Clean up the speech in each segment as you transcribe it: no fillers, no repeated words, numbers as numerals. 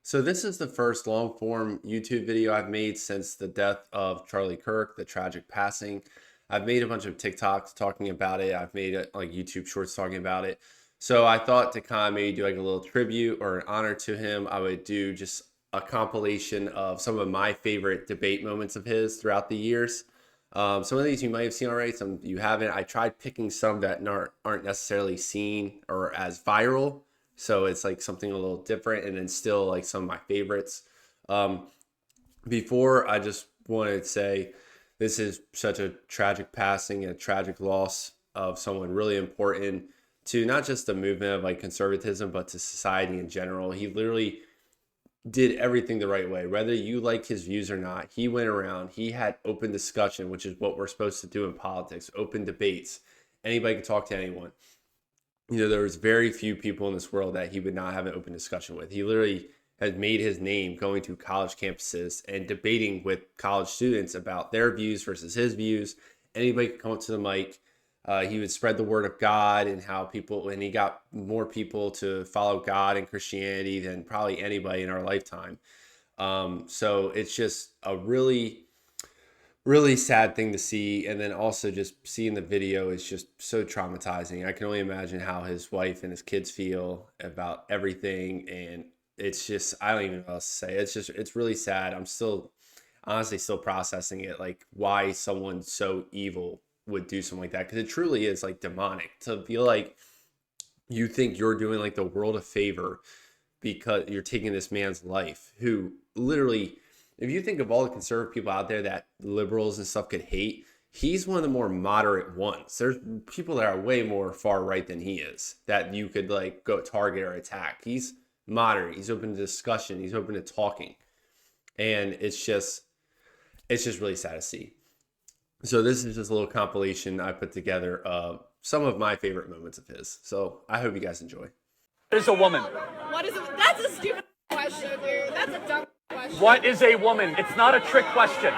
So this is the first long form YouTube video I've made since the death of Charlie Kirk, the tragic passing. I've made a bunch of TikToks talking about it. I've made like YouTube shorts talking about it. So I thought to kind of maybe do like a little tribute or an honor to him, I would do just a compilation of some of my favorite debate moments of his throughout the years. Some of these you might have seen already, some you haven't. I tried picking some that aren't necessarily seen or as viral. So it's like something a little different and then still like some of my favorites. Before, I just wanted to say this is such a tragic passing and a tragic loss of someone really important to not just the movement of like conservatism, but to society in general. He literally did everything the right way, whether you like his views or not. He went around, he had open discussion, which is what we're supposed to do in politics, open debates. Anybody can talk to anyone. There was very few people in this world that he would not have an open discussion with. He literally has made his name going to college campuses and debating with college students about their views versus his views. Anybody could come up to the mic. He would spread the word of God and and he got more people to follow God and Christianity than probably anybody in our lifetime. So it's just a really, really sad thing to see. And then also just seeing the video is just so traumatizing. I can only imagine how his wife and his kids feel about everything. And it's just, I don't even know what else to say. It's really sad. I'm honestly still processing it, like why someone so evil would do something like that. Because it truly is like demonic to feel like you think you're doing like the world a favor because you're taking this man's life, who literally, if you think of all the conservative people out there that liberals and stuff could hate, he's one of the more moderate ones. There's people that are way more far right than he is that you could like go target or attack. He's moderate. He's open to discussion. He's open to talking. And it's just really sad to see. So this is just a little compilation I put together of some of my favorite moments of his. So I hope you guys enjoy. What is a woman? What is it? That's a stupid question, dude. That's a dumb question. What is a woman? It's not a trick question.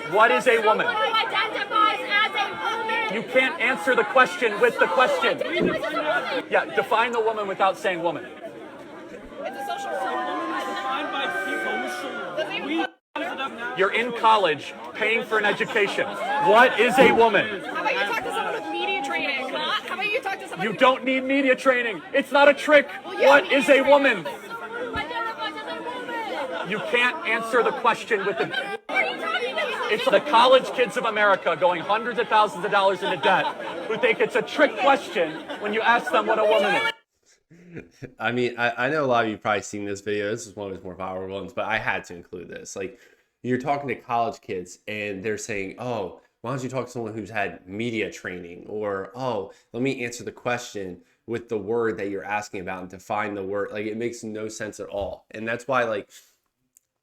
What is a woman? Someone who identifies as a woman. You can't answer the question with the question. Identifies as a woman. Yeah, define the woman without saying woman. It's a social Defined by social. You're in college, paying for an education. What is a woman? How about you talk to someone with media training? Huh? How about you talk to someone You don't need media training. It's not a trick. Well, yeah, What media is a training. woman? Who identifies as a woman? You can't answer the question with the... What are you talking about? It's the college kids of America going hundreds of thousands of dollars into debt who think it's a trick question when you ask them what a woman is. I mean, I know a lot of you probably seen this video. This is one of his more viral ones, but I had to include this. Like, you're talking to college kids and they're saying, oh, why don't you talk to someone who's had media training? Or, oh, let me answer the question with the word that you're asking about and define the word. Like, it makes no sense at all. And that's why, like,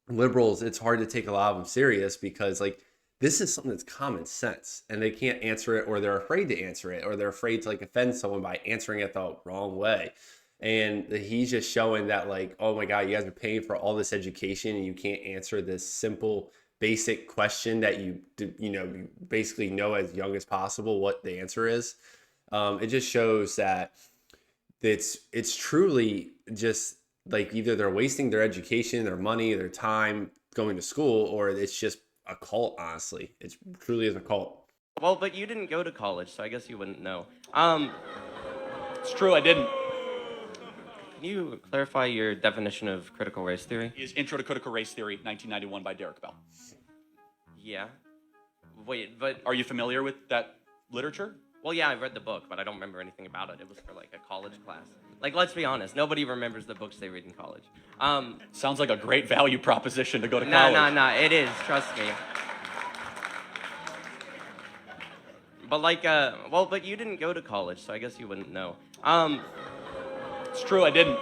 liberals, it's hard to take a lot of them serious because, like, this is something that's common sense and they can't answer it, or they're afraid to answer it, or they're afraid to like offend someone by answering it the wrong way. And he's just showing that, like, oh my God, you guys are paying for all this education and you can't answer this simple, basic question that you basically know as young as possible what the answer is. It just shows that it's truly just like either they're wasting their education, their money, their time going to school, or it's just a cult, honestly. It truly is a cult. Well, but you didn't go to college, so I guess you wouldn't know. It's true, I didn't. Can you clarify your definition of critical race theory? Is Intro to Critical Race Theory, 1991 by Derek Bell. Yeah. Wait, but... Are you familiar with that literature? Well, yeah, I read the book, but I don't remember anything about it. It was for, like, a college class. Like, let's be honest, nobody remembers the books they read in college. Sounds like a great value proposition to go to college. Nah, it is, trust me. But, like, well, but you didn't go to college, so I guess you wouldn't know. It's true, I didn't.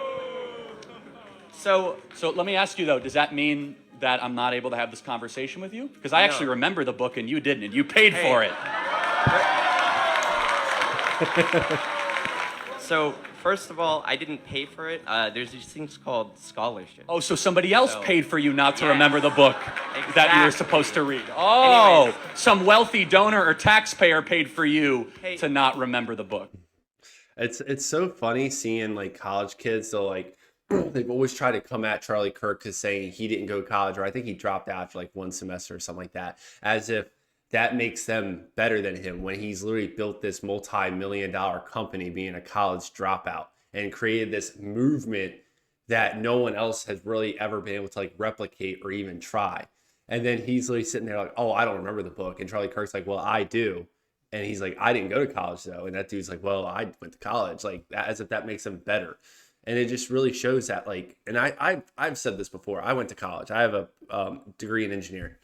So let me ask you, though, does that mean that I'm not able to have this conversation with you? Because I actually remember the book and you didn't, and you paid for it. So, first of all, I didn't pay for it. There's these things called scholarships. Oh, so somebody else paid for you not to Yeah. remember the book that you were supposed to read. Oh, Anyways. some wealthy donor or taxpayer paid for you Hey. to not remember the book. It's so funny seeing like college kids, they'll like they've always tried to come at Charlie Kirk because saying he didn't go to college, or I think he dropped out after like one semester or something like that, as if that makes them better than him when he's literally built this multi-million-dollar company being a college dropout and created this movement that no one else has really ever been able to like replicate or even try. And then he's literally sitting there like, oh, I don't remember the book. And Charlie Kirk's like, well, I do. And he's like, I didn't go to college though. And that dude's like, well, I went to college, like that, as if that makes him better. And it just really shows that, like, and I've said this before. I went to college. I have a degree in engineering.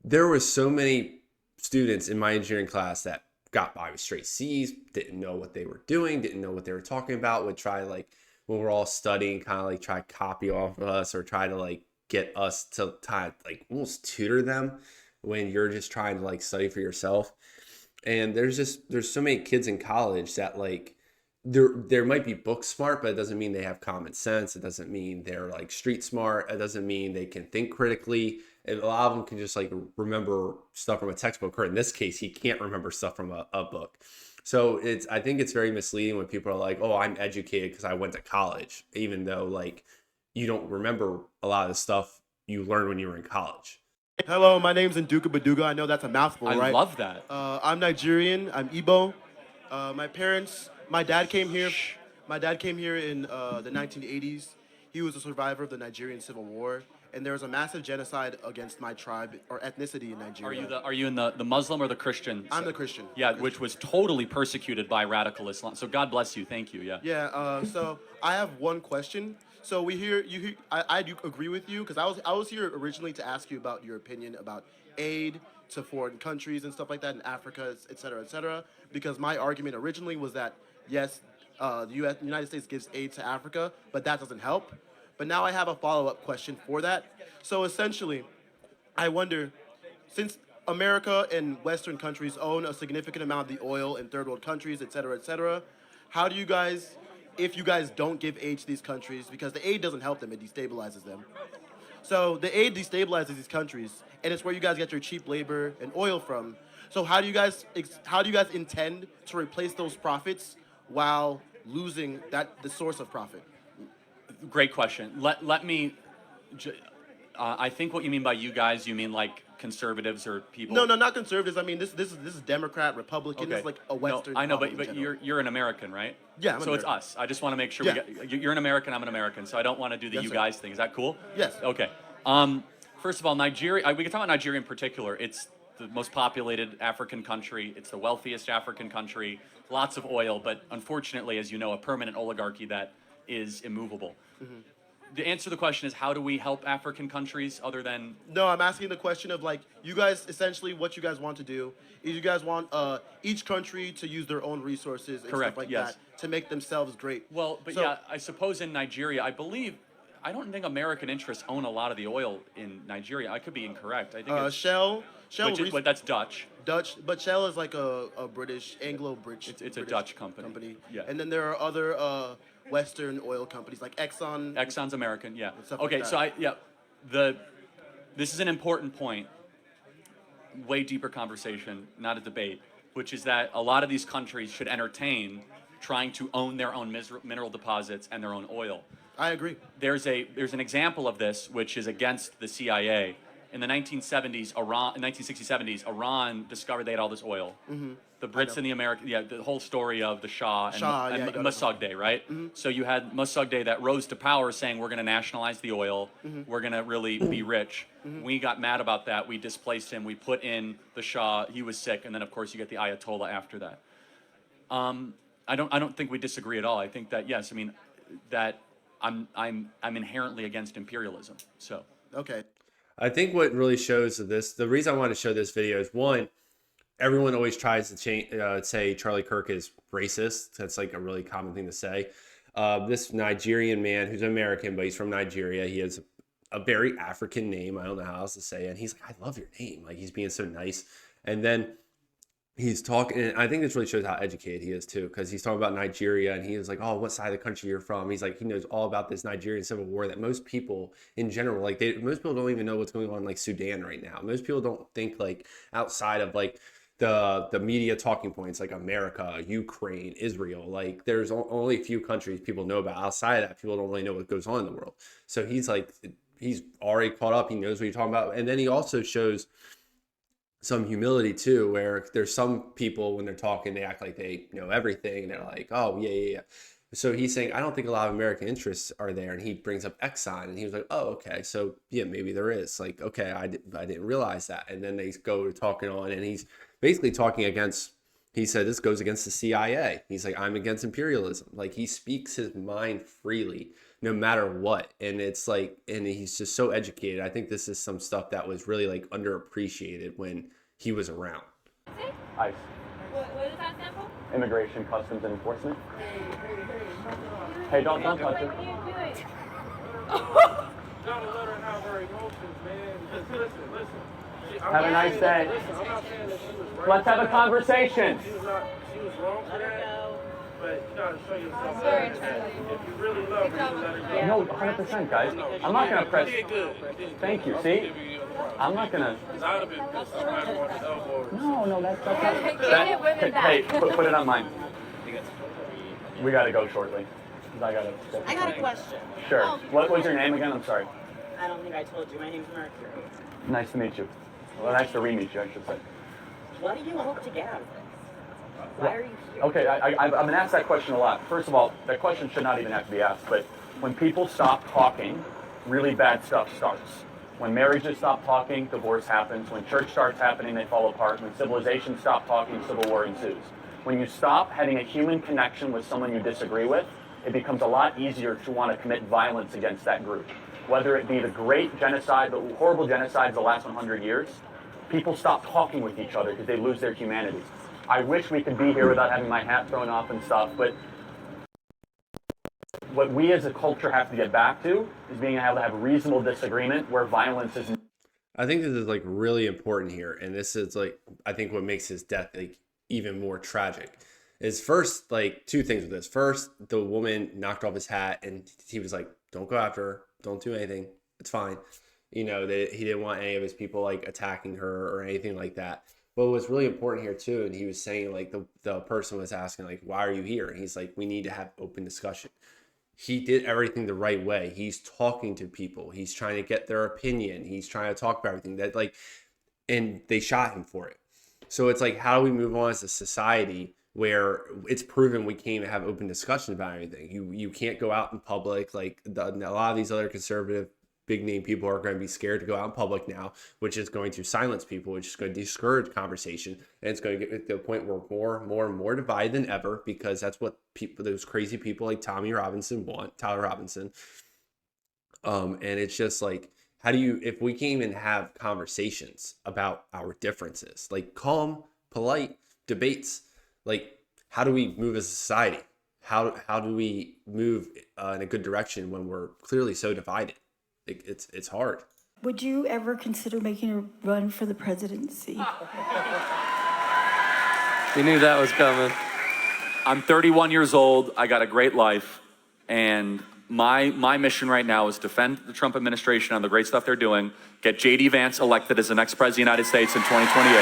There were so many students in my engineering class that got by with straight C's, didn't know what they were doing, didn't know what they were talking about, would try like when we're all studying, kind of like try to copy off of us or try to like get us to like almost tutor them when you're just trying to like study for yourself. And there's so many kids in college that like there might be book smart, but it doesn't mean they have common sense. It doesn't mean they're like street smart. It doesn't mean they can think critically. And a lot of them can just like remember stuff from a textbook, or in this case, he can't remember stuff from a book. So I think it's very misleading when people are like, oh, I'm educated because I went to college, even though like you don't remember a lot of the stuff you learned when you were in college. Hello, my name's Nduka Baduga. I know that's a mouthful, right? I love that. I'm Nigerian. I'm Igbo. My dad came here. My dad came here in the 1980s. He was a survivor of the Nigerian Civil War, and there was a massive genocide against my tribe or ethnicity in Nigeria. Are you in the Muslim or the Christian? I'm the Christian. Yeah, which was totally persecuted by radical Islam. So God bless you. Thank you. Yeah. Yeah. So I have one question. So I do agree with you because I was here originally to ask you about your opinion about aid to foreign countries and stuff like that in Africa, et cetera, because my argument originally was that yes, the United States gives aid to Africa, but that doesn't help. But now I have a follow-up question for that. So essentially, I wonder, since America and Western countries own a significant amount of the oil in third world countries, et cetera, how do you guys, if you guys don't give aid to these countries, because the aid doesn't help them, it destabilizes them. So the aid destabilizes these countries, and it's where you guys get your cheap labor and oil from. So how do you guys intend to replace those profits while losing the source of profit? Great question. Let me. I think what you mean by you guys, you mean like conservatives or people. No, not conservatives. I mean this is Democrat, Republican. Okay. It's like a Western. No, I know, but you're an American, right? Yeah. I'm so American. It's us. I just want to make sure Yeah. you're an American. I'm an American. So I don't want to do the Yes, you sir. guys thing. Is that cool? Yes. Okay. First of all, Nigeria. We can talk about Nigeria in particular. It's the most populated African country. It's the wealthiest African country. Lots of oil, but unfortunately, as you know, a permanent oligarchy that is immovable. Mm-hmm. The answer to the question is, how do we help African countries other than... No, I'm asking the question of, like, you guys, essentially what you guys want to do is you guys want each country to use their own resources and Correct, stuff like yes. that to make themselves great. Well, but So- yeah, I suppose in Nigeria, I don't think American interests own a lot of the oil in Nigeria. I could be incorrect. I think it's... Shell but that's Dutch. Dutch, but Shell is like a British, Anglo-British. It's a British Dutch company. Yeah. And then there are other Western oil companies like Exxon. Exxon's American, yeah. stuff like Okay, that. so this is an important point, way deeper conversation, not a debate, which is that a lot of these countries should entertain trying to own their own mineral deposits and their own oil. I agree. There's an example of this which is against the CIA. In the 1960s, Iran discovered they had all this oil. Mm-hmm. The Brits and the Americans, the whole story of the Shah and Mossadegh, right? Mm-hmm. So you had Mossadegh that rose to power saying, we're going to nationalize the oil, we're going to really be rich. We got mad about that, we displaced him, we put in the Shah, he was sick, and then of course you get the Ayatollah after that. I don't think we disagree at all. I think that, yes, I mean, that I'm inherently against imperialism, so. Okay. I think what really shows this, the reason I want to show this video is, one, everyone always tries to say Charlie Kirk is racist. That's like a really common thing to say. This Nigerian man who's American, but he's from Nigeria. He has a very African name. I don't know how else to say it. And he's like, I love your name. Like, he's being so nice. And then he's talking, and I think this really shows how educated he is too, because he's talking about Nigeria, and he was like, oh, what side of the country you're from? He's like, he knows all about this Nigerian civil war that most people in general, most people don't even know what's going on in like Sudan right now. Most people don't think like outside of like the media talking points like America, Ukraine, Israel. Like there's only a few countries people know about. Outside of that, people don't really know what goes on in the world. So he's already caught up. He knows what you're talking about. And then he also shows some humility too, where there's some people when they're talking, they act like they know everything. And they're like, oh yeah. So he's saying, I don't think a lot of American interests are there. And he brings up Exxon, and he was like, oh, okay. So yeah, maybe there is. Like, okay, I didn't realize that. And then they go talking on, and he's basically talking against, he said, this goes against the CIA. He's like, I'm against imperialism. Like he speaks his mind freely, no matter what. And it's like, and he's just so educated. I think this is some stuff that was really like underappreciated when he was around. ICE. What is that sample? Immigration, Customs, and Enforcement. Hey, don't touch it. What are you doing? Gotta let her have her emotions, man. Listen. Have a nice day. Listen, I'm not saying that she was right. Let's have a conversation. She was wrong for that. But you gotta show yourself. Sorry, that. Charlie. If you really love her, you let her go. No, 100%, guys. I'm not gonna press. She did good. Thank you. See, I'm not gonna. Because I would have been pissed off on the elbow. No, that's Okay, okay. get it, women Hey, back. put it on mine. We gotta go shortly. I got a question. Sure. What was your name again? I'm sorry. I don't think I told you. My name's Mercury. Nice to meet you. Well, nice to re-meet you, I should say. What do you hope to get out of this? Why are you here? Okay, I've been asked that question a lot. First of all, that question should not even have to be asked, but when people stop talking, really bad stuff starts. When marriages stop talking, divorce happens. When church starts happening, they fall apart. When civilizations stop talking, civil war ensues. When you stop having a human connection with someone you disagree with, it becomes a lot easier to want to commit violence against that group. Whether it be the great genocide, the horrible genocides of the last 100 years, people stop talking with each other because they lose their humanity. I wish we could be here without having my hat thrown off and stuff, but what we as a culture have to get back to is being able to have reasonable disagreement where violence is. I think this is like really important here. And this is like, I think what makes his death like even more tragic is first, like two things with this. First, the woman knocked off his hat and he was like, don't go after her. Don't do anything. It's fine. You know, that he didn't want any of his people like attacking her or anything like that. But what was really important here too, and he was saying like the person was asking like, why are you here? And he's like, we need to have open discussion. He did everything the right way. He's talking to people. He's trying to get their opinion. He's trying to talk about everything that like, and they shot him for it. So it's like, how do we move on as a society where it's proven we can't even have open discussion about anything? You can't go out in public. Like a lot of these other conservative big name people are going to be scared to go out in public now, which is going to silence people, which is going to discourage conversation. And it's going to get to the point where more and more divided than ever, because that's what people, those crazy people like Tyler Robinson. And it's just like, how do you, if we can't even have conversations about our differences, like calm, polite debates, like how do we move as a society? How do we move in a good direction when we're clearly so divided? It's hard. Would you ever consider making a run for the presidency? You knew that was coming. I'm 31 years old. I got a great life. And my mission right now is defend the Trump administration on the great stuff they're doing, get J.D. Vance elected as the next president of the United States in 2028.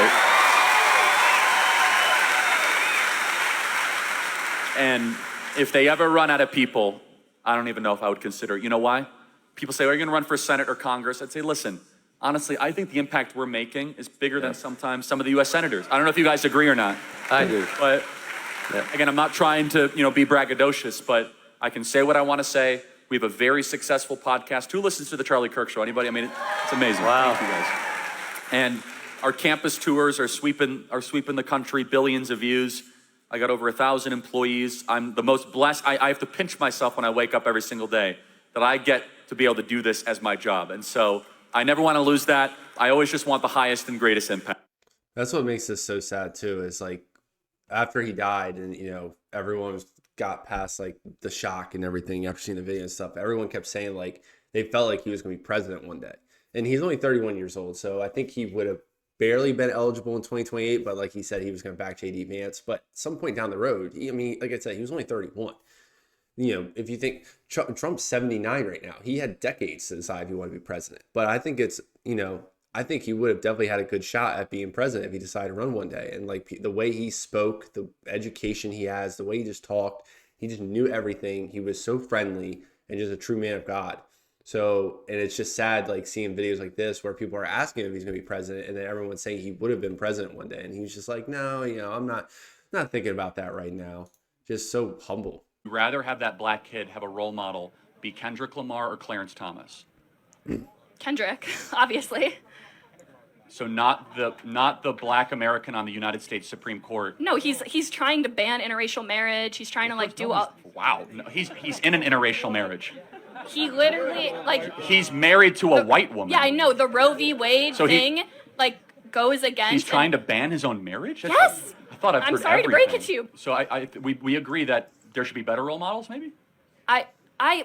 And if they ever run out of people, I don't even know if I would consider it. You know why? People say, are you going to run for Senate or Congress? I'd say, listen, honestly, I think the impact we're making is bigger than sometimes some of the U.S. senators. I don't know if you guys agree or not. I do. But again, I'm not trying to, be braggadocious, but I can say what I want to say. We have a very successful podcast. Who listens to the Charlie Kirk Show? Anybody? I mean, it's amazing. Wow. Thank you guys. And our campus tours are sweeping the country, billions of views. I got over 1,000 employees. I'm the most blessed. I have to pinch myself when I wake up every single day that I get to be able to do this as my job. And so I never want to lose that. I always just want the highest and greatest impact. That's what makes this so sad too, is like after he died and, everyone got past like the shock and everything after seeing the video and stuff, everyone kept saying like they felt like he was going to be president one day. And he's only 31 years old. So I think he would have barely been eligible in 2028, but like he said, he was going to back J.D. Vance. But at some point down the road, like I said, he was only 31. If you think Trump's 79 right now, he had decades to decide if he wanted to be president. But I think it's, I think he would have definitely had a good shot at being president if he decided to run one day. And like the way he spoke, the education he has, the way he just talked, he just knew everything. He was so friendly and just a true man of God. So, and it's just sad, like seeing videos like this where people are asking him if he's going to be president, and then everyone's saying he would have been president one day, and he was just like, no, I'm not thinking about that right now. Just so humble. Would you rather have that black kid have a role model be Kendrick Lamar or Clarence Thomas? Kendrick, obviously. So not the black American on the United States Supreme Court. No, he's trying to ban interracial marriage. He's trying to like do all. Wow, no, he's in an interracial marriage. He literally like. He's married to a white woman. Yeah, I know the Roe v. Wade thing like goes against. He's trying to ban his own marriage. Yes. I thought I've heard I'm sorry everything. to break it to you. So we agree that there should be better role models, maybe.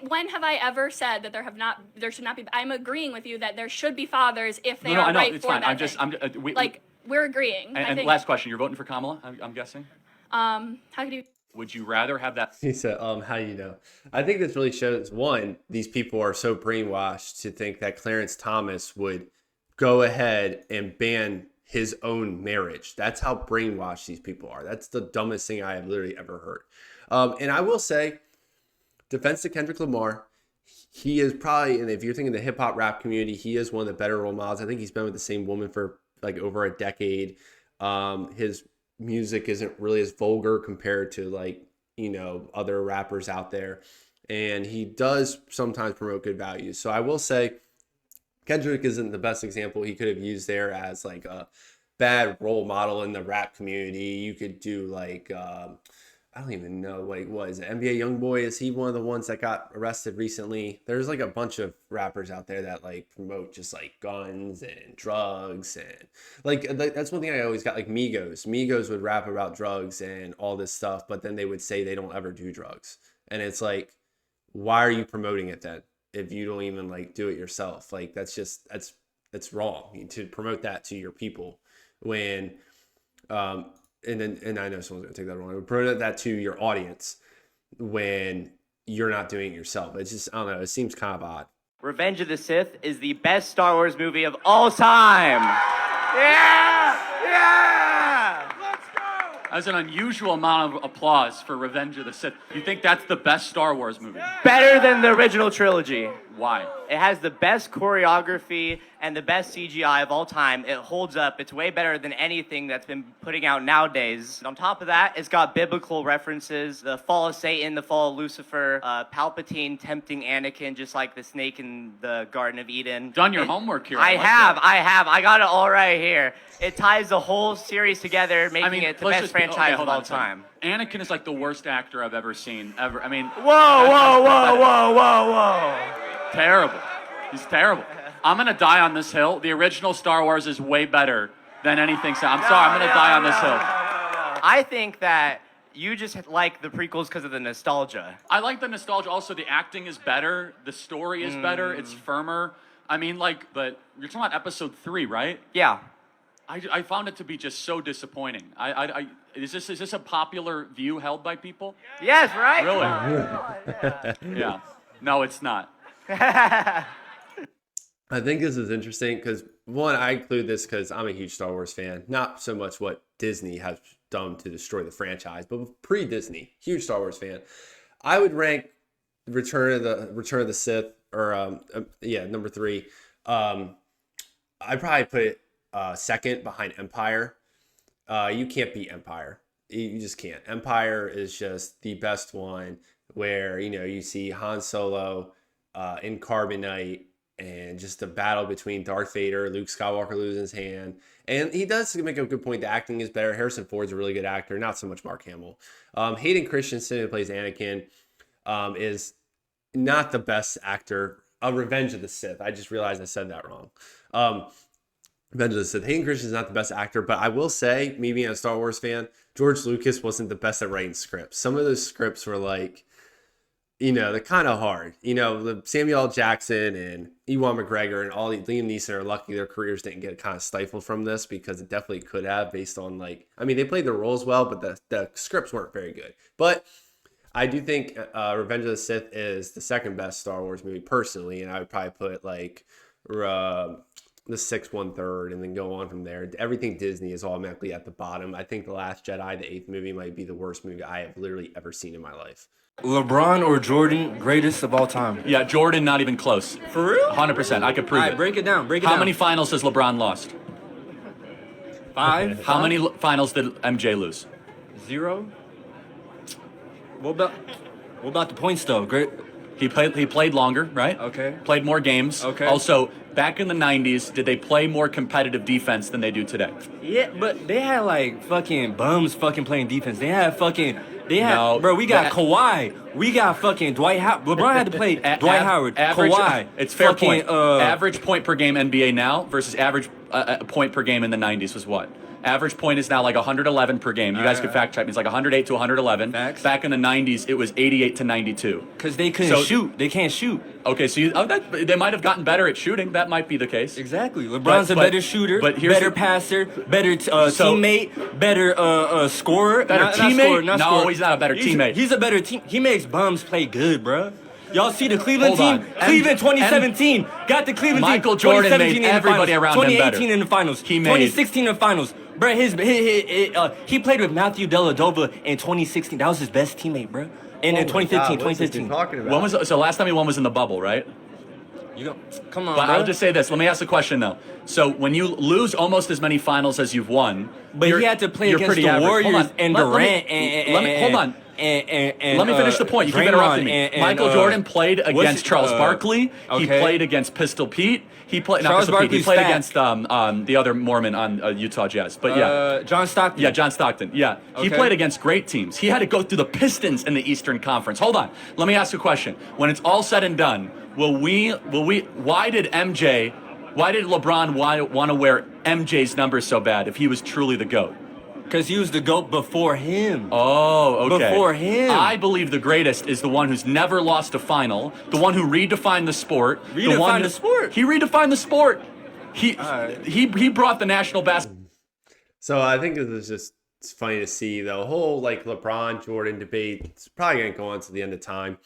When have I ever said that there should not be? I'm agreeing with you that there should be fathers if they No, are I know, right it's for fine. that. We're agreeing. And last question, you're voting for Kamala, I'm guessing? How could you? Would you rather have that? He said, how you know? I think this really shows, one, these people are so brainwashed to think that Clarence Thomas would go ahead and ban his own marriage. That's how brainwashed these people are. That's the dumbest thing I have literally ever heard. And I will say, defense to Kendrick Lamar, he is probably, and if you're thinking the hip hop rap community, he is one of the better role models. I think he's been with the same woman for like over a decade. His music isn't really as vulgar compared to like, other rappers out there. And he does sometimes promote good values. So I will say Kendrick isn't the best example he could have used there as like a bad role model in the rap community. You could do like, I don't even know what he was. NBA Youngboy, is he one of the ones that got arrested recently? There's like a bunch of rappers out there that like promote just like guns and drugs and like that's one thing I always got, like Migos. Migos would rap about drugs and all this stuff, but then they would say they don't ever do drugs. And it's like, why are you promoting it then if you don't even like do it yourself? Like that's wrong to promote that to your people when and I know someone's gonna take that wrong. Promote that to your audience when you're not doing it yourself. It's just, I don't know, it seems kind of odd. Revenge of the Sith is the best Star Wars movie of all time. Yeah! Let's go! That's an unusual amount of applause for Revenge of the Sith. You think that's the best Star Wars movie? Better than the original trilogy. Why? It has the best choreography and the best CGI of all time. It holds up. It's way better than anything that's been putting out nowadays. On top of that, it's got biblical references. The fall of Satan, the fall of Lucifer, Palpatine tempting Anakin just like the snake in the Garden of Eden. Done your homework here. I have. I got it all right here. It ties the whole series together, making it the best franchise of all time. Anakin is like the worst actor I've ever seen, ever. I mean... Whoa. Terrible. He's terrible. I'm going to die on this hill. The original Star Wars is way better than anything. I'm sorry, I'm going to die on this hill. I think that you just like the prequels because of the nostalgia. I like the nostalgia. Also, the acting is better. The story is better. It's firmer. I mean, but you're talking about episode 3, right? Yeah. I found it to be just so disappointing. Is this a popular view held by people? Yes, right? Really? Yeah. No, it's not. I think this is interesting because, one, I include this because I'm a huge Star Wars fan. Not so much what Disney has done to destroy the franchise, but pre-Disney, huge Star Wars fan. I would rank Return of the Sith, or number 3. I'd probably put it second behind Empire. You can't beat Empire. You just can't. Empire is just the best one, where you see Han Solo in Carbonite, and just the battle between Darth Vader, Luke Skywalker losing his hand. And he does make a good point. The acting is better. Harrison Ford's a really good actor, not so much Mark Hamill. Hayden Christensen, who plays Anakin, is not the best actor. Revenge of the Sith. I just realized I said that wrong. Revenge of the Sith. Hayden Christensen is not the best actor, but I will say, me being a Star Wars fan, George Lucas wasn't the best at writing scripts. Some of those scripts were like, they're kind of hard. The Samuel L. Jackson and Ewan McGregor and all Liam Neeson are lucky their careers didn't get kind of stifled from this, because it definitely could have, based on they played their roles well, but the scripts weren't very good. But I do think Revenge of the Sith is the second best Star Wars movie personally, and I would probably put the sixth one third, and then go on from there. Everything Disney is automatically at the bottom. I think The Last Jedi, the 8th movie, might be the worst movie I have literally ever seen in my life. LeBron or Jordan, greatest of all time? Yeah, Jordan, not even close. For real? 100%. I could prove All right, it. break it down. How many finals has LeBron lost? 5? How many finals did MJ lose? 0? What about the points though? Great. He played longer, right? Okay. Played more games. Okay. Also, back in the 90s, did they play more competitive defense than they do today? Yeah, but they had like fucking bums fucking playing defense. They had No, bro, we got that- Kawhi. We got fucking Dwight Howard. LeBron had to play Dwight Howard, average, Kawhi. It's fair fucking, point. Average point per game NBA now versus average point per game in the 90s was what? Average point is now like 111 per game. You guys could fact check me. It's like 108 to 111. Facts. Back in the 90s, it was 88 to 92. Because they couldn't shoot. They can't shoot. Okay, so they might have gotten better at shooting. That might be the case. Exactly. LeBron's a better shooter, but here's better passer, better teammate, better scorer. Better Not teammate? scorer, not No, scorer. he's not a better teammate. He's a better team. He makes bums play good, bro. Y'all see the Cleveland Hold team? on. Cleveland 2017 got the Cleveland Michael team. Jordan 2017 made in the everybody finals, around him better. 2018 in the finals. He made- 2016 in the finals. Bro, he played with Matthew Dellavedova in 2016. That was his best teammate, bro. And in 2015, 2015. Talking about? So last time he won was in the bubble, right? Come on, But bro. I'll just say this. Let me ask a question though. So when you lose almost as many finals as you've won, But he had to play you're against pretty the average. Hold Warriors on. and Let me- Durant hold on. and Let me finish the point. You keep interrupting me. Michael Jordan played against Charles Barkley. He okay. played against Pistol Pete. He played Charles not Pistol Pete. He Barkley's played fat. against the other Mormon on Utah Jazz. But yeah. John Stockton. Yeah, John Stockton. Yeah. He Okay. played against great teams. He had to go through the Pistons in the Eastern Conference. Hold on. Let me ask you a question. When it's all said and done, why did LeBron want to wear MJ's numbers so bad if he was truly the GOAT? Because he was the GOAT before him. Oh, okay. Before him. I believe the greatest is the one who's never lost a final, the one who redefined the sport. He redefined the sport. He brought the national basketball. So I think it's funny to see the whole like LeBron Jordan debate. It's probably going to go on to the end of time.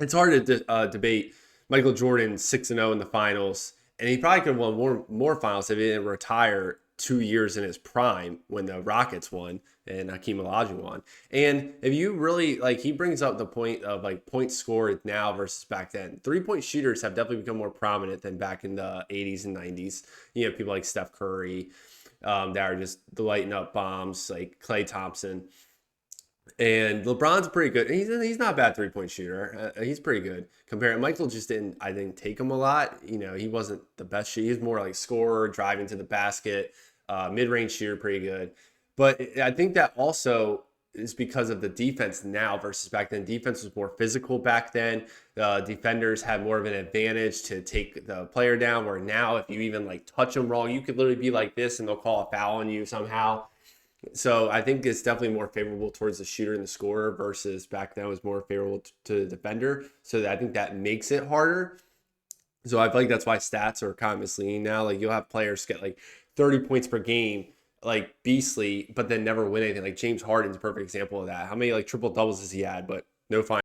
It's hard to debate Michael Jordan 6-0 in the finals, and he probably could have won more finals if he didn't retire 2 years in his prime when the Rockets won and Hakeem Olajuwon won. And if you really he brings up the point of like points scored now versus back then. 3-point shooters have definitely become more prominent than back in the 80s and 90s. You know, people like Steph Curry that are just lighting up bombs, like Klay Thompson. And LeBron's pretty good. He's not a bad 3-point shooter. He's pretty good. Compared, Michael just didn't take him a lot. You know, he wasn't the best shooter. He's more like scorer, driving to the basket, mid-range shooter, pretty good. But I think that also is because of the defense now versus back then. Defense was more physical back then. The defenders had more of an advantage to take the player down, where now if you even touch them wrong, you could literally be like this and they'll call a foul on you somehow. So I think it's definitely more favorable towards the shooter and the scorer versus back then it was more favorable to the defender. So I think that makes it harder. So I feel like that's why stats are kind of misleading now. You'll have players get 30 points per game, beastly, but then never win anything. James Harden's a perfect example of that. How many triple doubles has he had, but no final?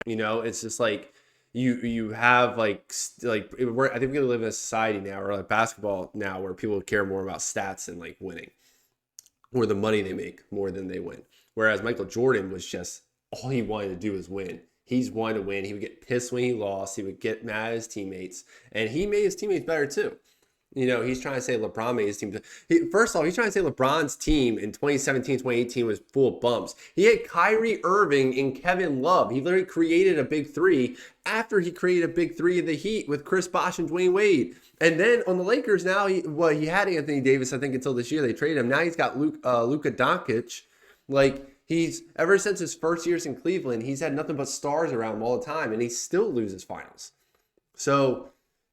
You know, it's just you have I think we live in a society now, or basketball now, where people care more about stats and winning, or the money they make more than they win. Whereas Michael Jordan was just, all he wanted to do was win. He's wanted to win. He would get pissed when he lost. He would get mad at his teammates, and he made his teammates better too. You know, he's trying to say LeBron made his team. First of all, he's trying to say LeBron's team in 2017, 2018 was full of bumps. He had Kyrie Irving and Kevin Love. He literally created a big three after he created a big three of the Heat with Chris Bosh and Dwayne Wade. And then on the Lakers now, he had Anthony Davis, I think, until this year. They traded him. Now he's got Luka Doncic. He's, ever since his first years in Cleveland, he's had nothing but stars around him all the time, and he still loses finals. So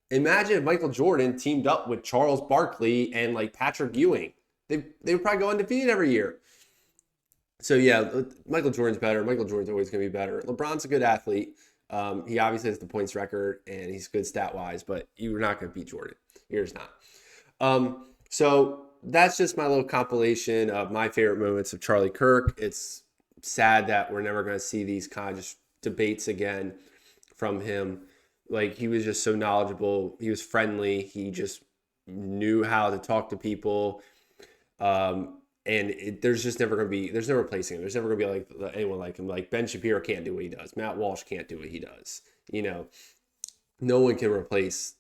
imagine if Michael Jordan teamed up with Charles Barkley and Patrick Ewing. They would probably go undefeated every year. So yeah, Michael Jordan's better. Michael Jordan's always going to be better. LeBron's a good athlete. He obviously has the points record and he's good stat-wise, but you're not going to beat Jordan. You're just not. So that's just my little compilation of my favorite moments of Charlie Kirk. It's sad that we're never going to see these kind of just debates again from him. Like, he was just so knowledgeable. He was friendly. He just knew how to talk to people. And there's just never going to be, there's no replacing him. There's never going to be like anyone like him. Like, Ben Shapiro can't do what he does. Matt Walsh can't do what he does. You know, no one can replace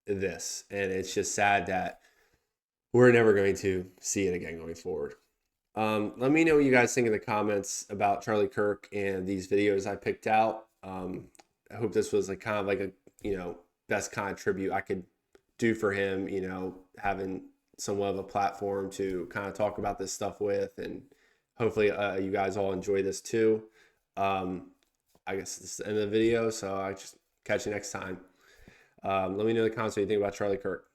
this. And it's just sad that we're never going to see it again going forward. Let me know what you guys think in the comments about Charlie Kirk and these videos I picked out. I hope this was like kind of like a, you know, best kind of tribute I could do for him, you know, having somewhat of a platform to kind of talk about this stuff with, and hopefully you guys all enjoy this too. I guess this is the end of the video, so I just catch you next time. Let me know in the comments what you think about Charlie Kirk.